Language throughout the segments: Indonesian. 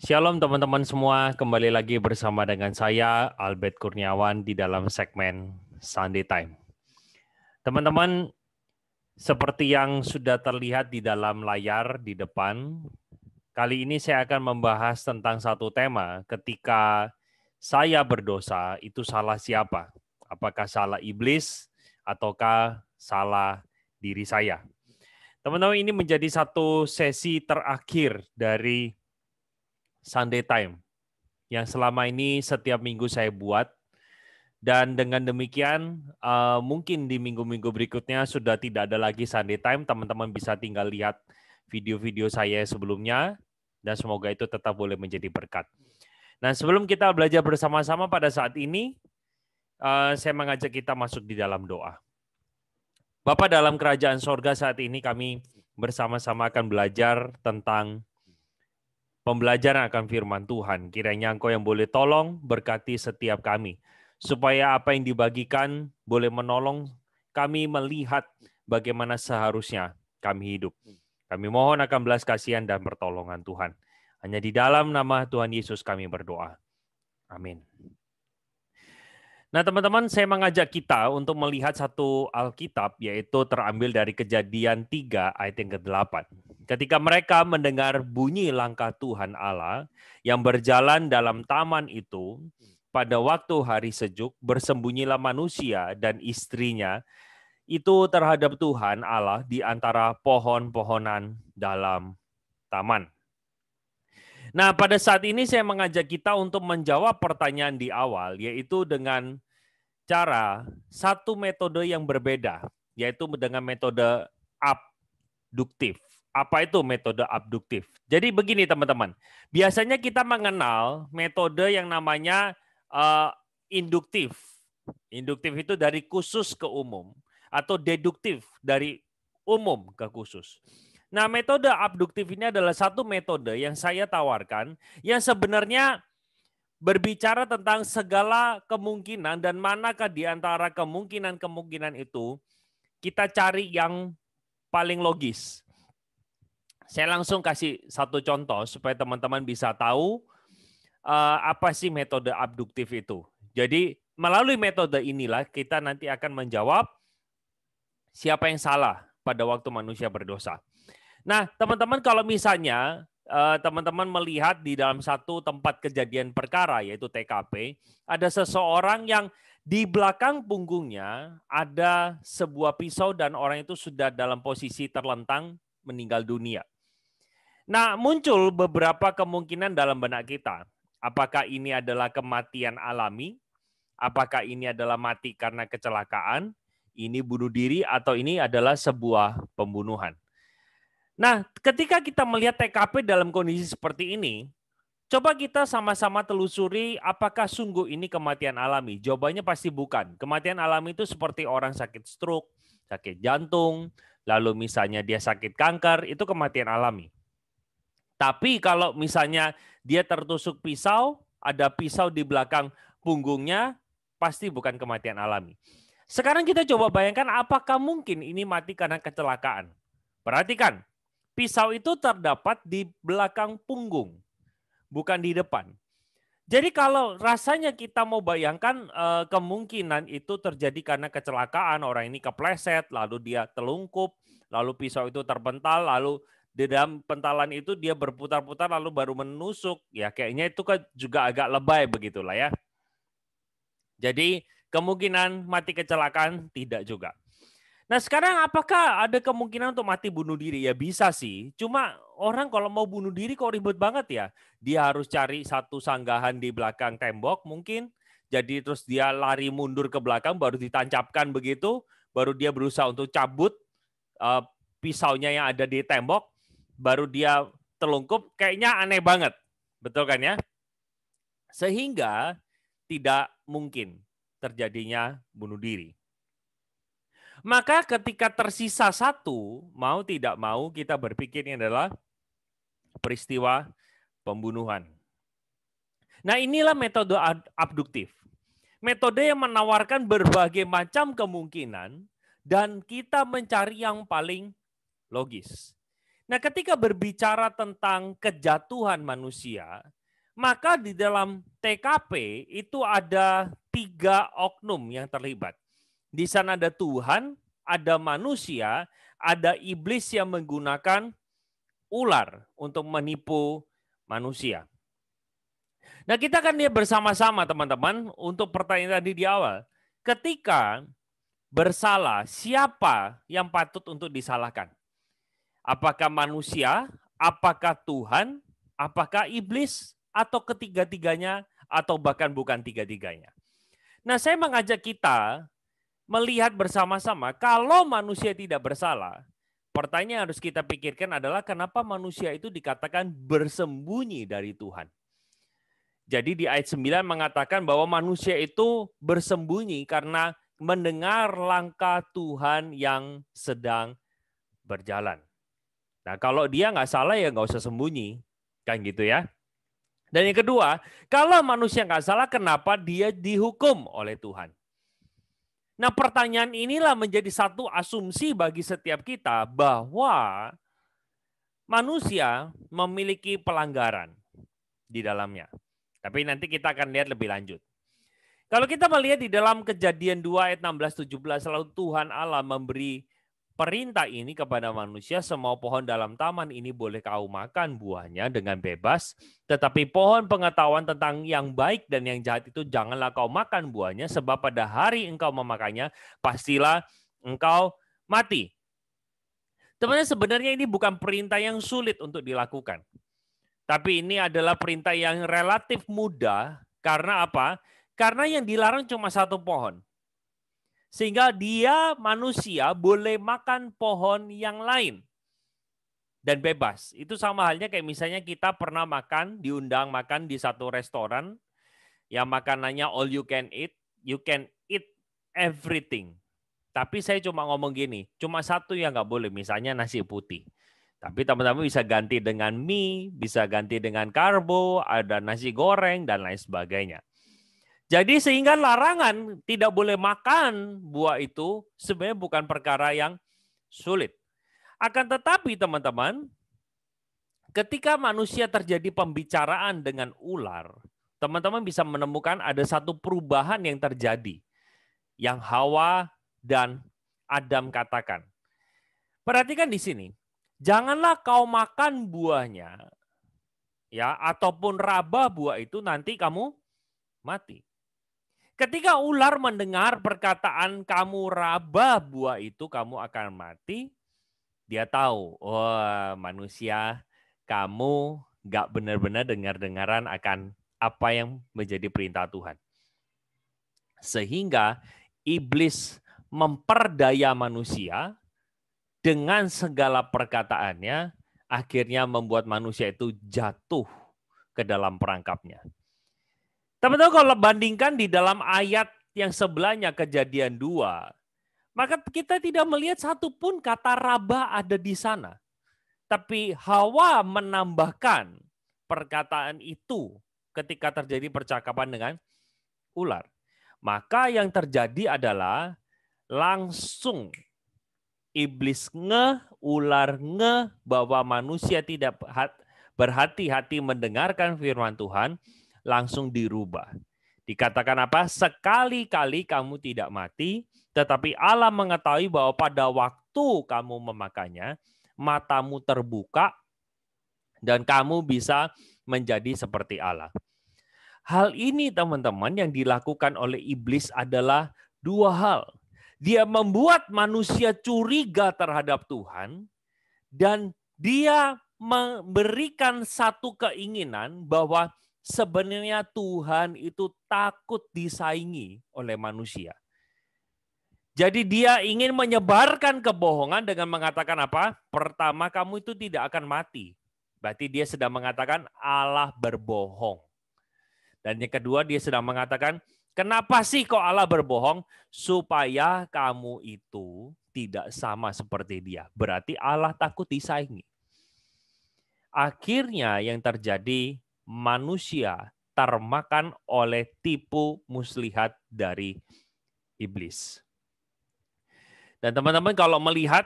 Shalom teman-teman semua, kembali lagi bersama dengan saya Albert Kurniawan di dalam segmen Sunday Time. Teman-teman, seperti yang sudah terlihat di dalam layar di depan, kali ini saya akan membahas tentang satu tema, ketika saya berdosa itu salah siapa? Apakah salah iblis ataukah salah diri saya? Teman-teman, ini menjadi satu sesi terakhir dari Sunday Time yang selama ini setiap minggu saya buat, dan dengan demikian mungkin di minggu-minggu berikutnya sudah tidak ada lagi Sunday Time, teman-teman bisa tinggal lihat video-video saya sebelumnya, dan semoga itu tetap boleh menjadi berkat. Nah, sebelum kita belajar bersama-sama pada saat ini, saya mengajak kita masuk di dalam doa. Bapa dalam kerajaan sorga, saat ini kami bersama-sama akan belajar tentang pembelajaran akan firman Tuhan. Kiranya Engkau yang boleh tolong berkati setiap kami, supaya apa yang dibagikan boleh menolong kami melihat bagaimana seharusnya kami hidup. Kami mohon akan belas kasihan dan pertolongan Tuhan. Hanya di dalam nama Tuhan Yesus kami berdoa. Amin. Nah, teman-teman, saya mengajak kita untuk melihat satu Alkitab, yaitu terambil dari Kejadian 3 ayat yang ke-8. Ketika mereka mendengar bunyi langkah Tuhan Allah yang berjalan dalam taman itu, pada waktu hari sejuk, bersembunyilah manusia dan istrinya itu terhadap Tuhan Allah di antara pohon-pohonan dalam taman. Nah, pada saat ini saya mengajak kita untuk menjawab pertanyaan di awal, yaitu dengan cara satu metode yang berbeda, yaitu dengan metode abduktif. Apa itu metode abduktif? Jadi begini teman-teman, biasanya kita mengenal metode yang namanya induktif. Induktif itu dari khusus ke umum, atau deduktif dari umum ke khusus. Nah, metode abduktif ini adalah satu metode yang saya tawarkan yang sebenarnya berbicara tentang segala kemungkinan dan manakah di antara kemungkinan-kemungkinan itu kita cari yang paling logis. Saya langsung kasih satu contoh supaya teman-teman bisa tahu apa sih metode abduktif itu. Jadi melalui metode inilah kita nanti akan menjawab siapa yang salah pada waktu manusia berdosa. Nah, teman-teman, kalau misalnya teman-teman melihat di dalam satu tempat kejadian perkara, yaitu TKP, ada seseorang yang di belakang punggungnya ada sebuah pisau dan orang itu sudah dalam posisi terlentang meninggal dunia. Nah, muncul beberapa kemungkinan dalam benak kita. Apakah ini adalah kematian alami? Apakah ini adalah mati karena kecelakaan? Ini bunuh diri atau ini adalah sebuah pembunuhan? Nah, ketika kita melihat TKP dalam kondisi seperti ini, coba kita sama-sama telusuri apakah sungguh ini kematian alami. Jawabannya pasti bukan. Kematian alami itu seperti orang sakit stroke, sakit jantung, lalu misalnya dia sakit kanker, itu kematian alami. Tapi kalau misalnya dia tertusuk pisau, ada pisau di belakang punggungnya, pasti bukan kematian alami. Sekarang kita coba bayangkan apakah mungkin ini mati karena kecelakaan. Perhatikan, pisau itu terdapat di belakang punggung, bukan di depan. Jadi kalau rasanya kita mau bayangkan kemungkinan itu terjadi karena kecelakaan, orang ini kepleset, lalu dia telungkup, lalu pisau itu terpental, lalu di dalam pentalan itu dia berputar-putar lalu baru menusuk. Ya kayaknya itu kan juga agak lebay begitulah ya. Jadi kemungkinan mati kecelakaan tidak juga. Nah sekarang apakah ada kemungkinan untuk mati bunuh diri? Ya bisa sih, cuma orang kalau mau bunuh diri kok ribet banget ya. Dia harus cari satu sanggahan di belakang tembok mungkin, jadi terus dia lari mundur ke belakang baru ditancapkan begitu, baru dia berusaha untuk cabut pisaunya yang ada di tembok, baru dia telungkup, kayaknya aneh banget. Betul kan ya? Sehingga tidak mungkin terjadinya bunuh diri. Maka ketika tersisa satu, mau tidak mau kita berpikir ini adalah peristiwa pembunuhan. Nah inilah metode abduktif. Metode yang menawarkan berbagai macam kemungkinan dan kita mencari yang paling logis. Nah ketika berbicara tentang kejatuhan manusia, Maka di dalam TKP itu ada 3 oknum yang terlibat. Di sana ada Tuhan, ada manusia, ada iblis yang menggunakan ular untuk menipu manusia. Nah, kita akan lihat bersama-sama teman-teman untuk pertanyaan tadi di awal. Ketika bersalah, siapa yang patut untuk disalahkan? Apakah manusia, apakah Tuhan, apakah iblis, atau ketiga-tiganya, atau bahkan bukan tiga-tiganya? Nah, saya mengajak kita melihat bersama-sama, kalau manusia tidak bersalah, pertanyaan yang harus kita pikirkan adalah kenapa manusia itu dikatakan bersembunyi dari Tuhan. Jadi di ayat 9 mengatakan bahwa manusia itu bersembunyi karena mendengar langkah Tuhan yang sedang berjalan. Nah, kalau dia nggak salah ya nggak usah sembunyi, kan gitu ya. Dan yang kedua, kalau manusia nggak salah, kenapa dia dihukum oleh Tuhan? Nah, pertanyaan inilah menjadi satu asumsi bagi setiap kita bahwa manusia memiliki pelanggaran di dalamnya. Tapi nanti kita akan lihat lebih lanjut. Kalau kita melihat di dalam Kejadian 2 ayat 16-17, lalu Tuhan Allah memberi perintah ini kepada manusia, semua pohon dalam taman ini boleh kau makan buahnya dengan bebas, tetapi pohon pengetahuan tentang yang baik dan yang jahat itu janganlah kau makan buahnya, sebab pada hari engkau memakannya, pastilah engkau mati. Teman-teman, sebenarnya ini bukan perintah yang sulit untuk dilakukan. Tapi ini adalah perintah yang relatif mudah, karena apa? Karena yang dilarang cuma satu pohon. Sehingga dia manusia boleh makan pohon yang lain. Dan bebas. Itu sama halnya kayak misalnya kita pernah makan, diundang makan di satu restoran, yang makanannya all you can eat everything. Tapi saya cuma ngomong gini, cuma satu yang nggak boleh, misalnya nasi putih. Tapi teman-teman bisa ganti dengan mie, bisa ganti dengan karbo, ada nasi goreng, dan lain sebagainya. Jadi sehingga larangan tidak boleh makan buah itu sebenarnya bukan perkara yang sulit. Akan tetapi teman-teman, ketika manusia terjadi pembicaraan dengan ular, teman-teman bisa menemukan ada satu perubahan yang terjadi. Yang Hawa dan Adam katakan. Perhatikan di sini. Janganlah kau makan buahnya, ya, ataupun raba buah itu nanti kamu mati. Ketika ular mendengar perkataan kamu raba buah itu kamu akan mati, dia tahu, wah manusia kamu gak benar-benar dengar-dengaran akan apa yang menjadi perintah Tuhan. Sehingga iblis memperdaya manusia dengan segala perkataannya, akhirnya membuat manusia itu jatuh ke dalam perangkapnya. Teman-teman, kalau bandingkan di dalam ayat yang sebelahnya Kejadian 2, maka kita tidak melihat satupun kata raba ada di sana. Tapi Hawa menambahkan perkataan itu ketika terjadi percakapan dengan ular. Maka yang terjadi adalah langsung iblis ular bahwa manusia tidak berhati-hati mendengarkan firman Tuhan, langsung dirubah. Dikatakan apa? Sekali-kali kamu tidak mati, tetapi Allah mengetahui bahwa pada waktu kamu memakannya, matamu terbuka dan kamu bisa menjadi seperti Allah. Hal ini teman-teman yang dilakukan oleh iblis adalah dua hal. Dia membuat manusia curiga terhadap Tuhan dan dia memberikan satu keinginan bahwa sebenarnya Tuhan itu takut disaingi oleh manusia. Jadi dia ingin menyebarkan kebohongan dengan mengatakan apa? Pertama, kamu itu tidak akan mati. Berarti dia sedang mengatakan Allah berbohong. Dan yang kedua dia sedang mengatakan, kenapa sih kok Allah berbohong? Supaya kamu itu tidak sama seperti dia. Berarti Allah takut disaingi. Akhirnya yang terjadi, manusia termakan oleh tipu muslihat dari iblis. Dan teman-teman kalau melihat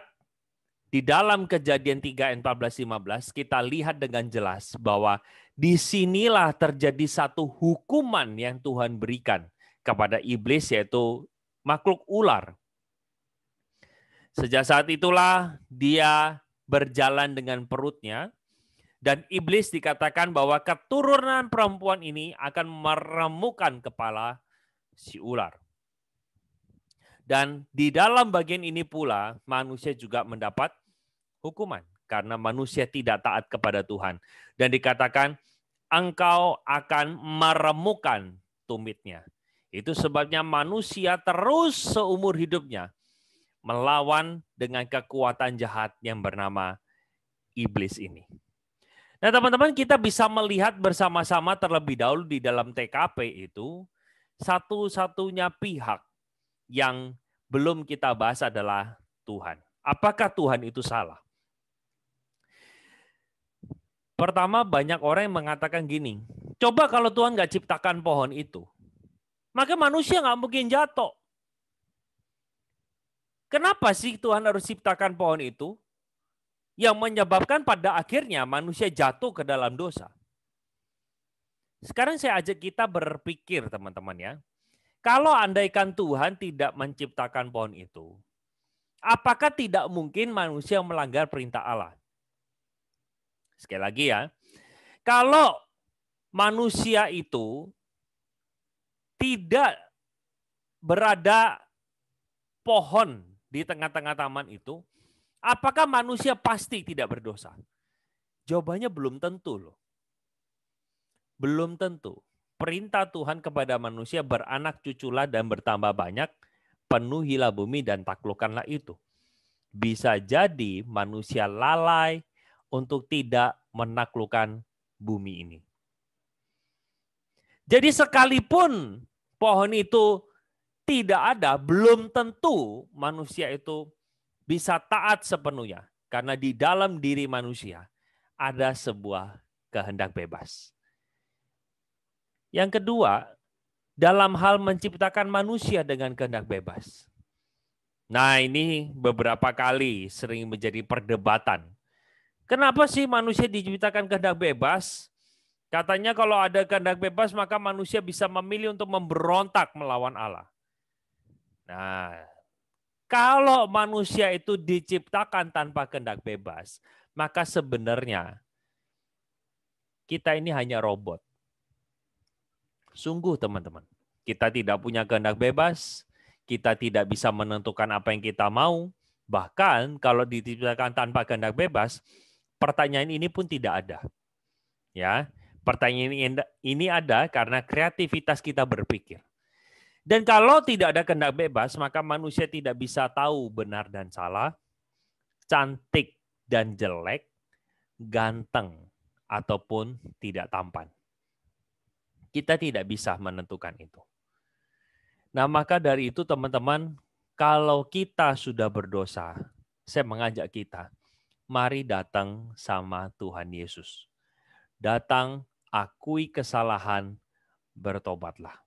di dalam Kejadian 3 ayat 14-15 kita lihat dengan jelas bahwa disinilah terjadi satu hukuman yang Tuhan berikan kepada iblis, yaitu makhluk ular. Sejak saat itulah dia berjalan dengan perutnya, dan iblis dikatakan bahwa keturunan perempuan ini akan meremukkan kepala si ular. Dan di dalam bagian ini pula manusia juga mendapat hukuman karena manusia tidak taat kepada Tuhan. Dan dikatakan engkau akan meremukkan tumitnya. Itu sebabnya manusia terus seumur hidupnya melawan dengan kekuatan jahat yang bernama iblis ini. Nah teman-teman, kita bisa melihat bersama-sama terlebih dahulu di dalam TKP itu, satu-satunya pihak yang belum kita bahas adalah Tuhan. Apakah Tuhan itu salah? Pertama, banyak orang yang mengatakan gini, coba kalau Tuhan nggak ciptakan pohon itu, maka manusia nggak mungkin jatuh. Kenapa sih Tuhan harus ciptakan pohon itu? Yang menyebabkan pada akhirnya manusia jatuh ke dalam dosa. Sekarang saya ajak kita berpikir teman-teman ya. Kalau andaikan Tuhan tidak menciptakan pohon itu, apakah tidak mungkin manusia melanggar perintah Allah? Sekali lagi ya, kalau manusia itu tidak berada pohon di tengah-tengah taman itu, apakah manusia pasti tidak berdosa? Jawabannya belum tentu loh. Belum tentu. Perintah Tuhan kepada manusia beranak cuculah dan bertambah banyak, penuhilah bumi dan taklukkanlah itu. Bisa jadi manusia lalai untuk tidak menaklukkan bumi ini. Jadi sekalipun pohon itu tidak ada, belum tentu manusia itu bisa taat sepenuhnya. Karena di dalam diri manusia ada sebuah kehendak bebas. Yang kedua, dalam hal menciptakan manusia dengan kehendak bebas. Nah, ini beberapa kali sering menjadi perdebatan. Kenapa sih manusia diciptakan kehendak bebas? Katanya kalau ada kehendak bebas, maka manusia bisa memilih untuk memberontak melawan Allah. Nah, kalau manusia itu diciptakan tanpa kehendak bebas, maka sebenarnya kita ini hanya robot. Sungguh teman-teman, kita tidak punya kehendak bebas, kita tidak bisa menentukan apa yang kita mau, bahkan kalau diciptakan tanpa kehendak bebas, pertanyaan ini pun tidak ada. Ya, pertanyaan ini ada karena kreativitas kita berpikir. Dan kalau tidak ada kehendak bebas, maka manusia tidak bisa tahu benar dan salah, cantik dan jelek, ganteng ataupun tidak tampan. Kita tidak bisa menentukan itu. Nah, maka dari itu teman-teman, kalau kita sudah berdosa, saya mengajak kita, mari datang sama Tuhan Yesus. Datang, akui kesalahan, bertobatlah.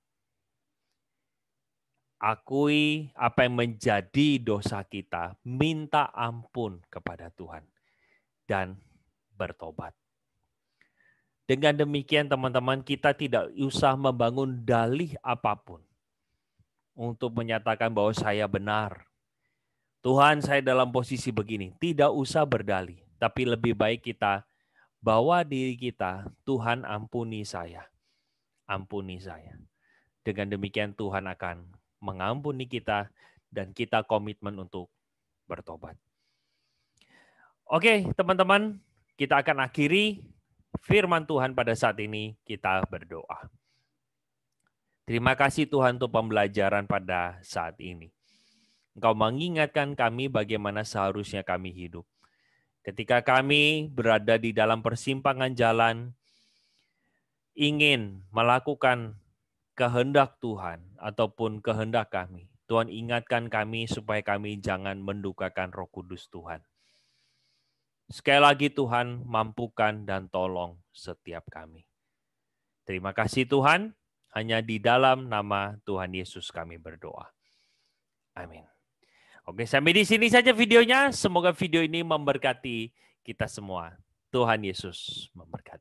Akui apa yang menjadi dosa kita, minta ampun kepada Tuhan, dan bertobat. Dengan demikian teman-teman, kita tidak usah membangun dalih apapun untuk menyatakan bahwa saya benar. Tuhan, saya dalam posisi begini. Tidak usah berdalih, tapi lebih baik kita bawa diri kita, Tuhan ampuni saya. Ampuni saya. Dengan demikian Tuhan akan mengampuni kita dan kita komitmen untuk bertobat. Oke, teman-teman, kita akan akhiri firman Tuhan pada saat ini, kita berdoa. Terima kasih Tuhan untuk pembelajaran pada saat ini. Engkau mengingatkan kami bagaimana seharusnya kami hidup. Ketika kami berada di dalam persimpangan jalan, ingin melakukan kehendak Tuhan ataupun kehendak kami, Tuhan ingatkan kami supaya kami jangan mendukakan Roh Kudus Tuhan. Sekali lagi Tuhan, mampukan dan tolong setiap kami. Terima kasih Tuhan, hanya di dalam nama Tuhan Yesus kami berdoa. Amin. Oke, sampai di sini saja videonya. Semoga video ini memberkati kita semua. Tuhan Yesus memberkati.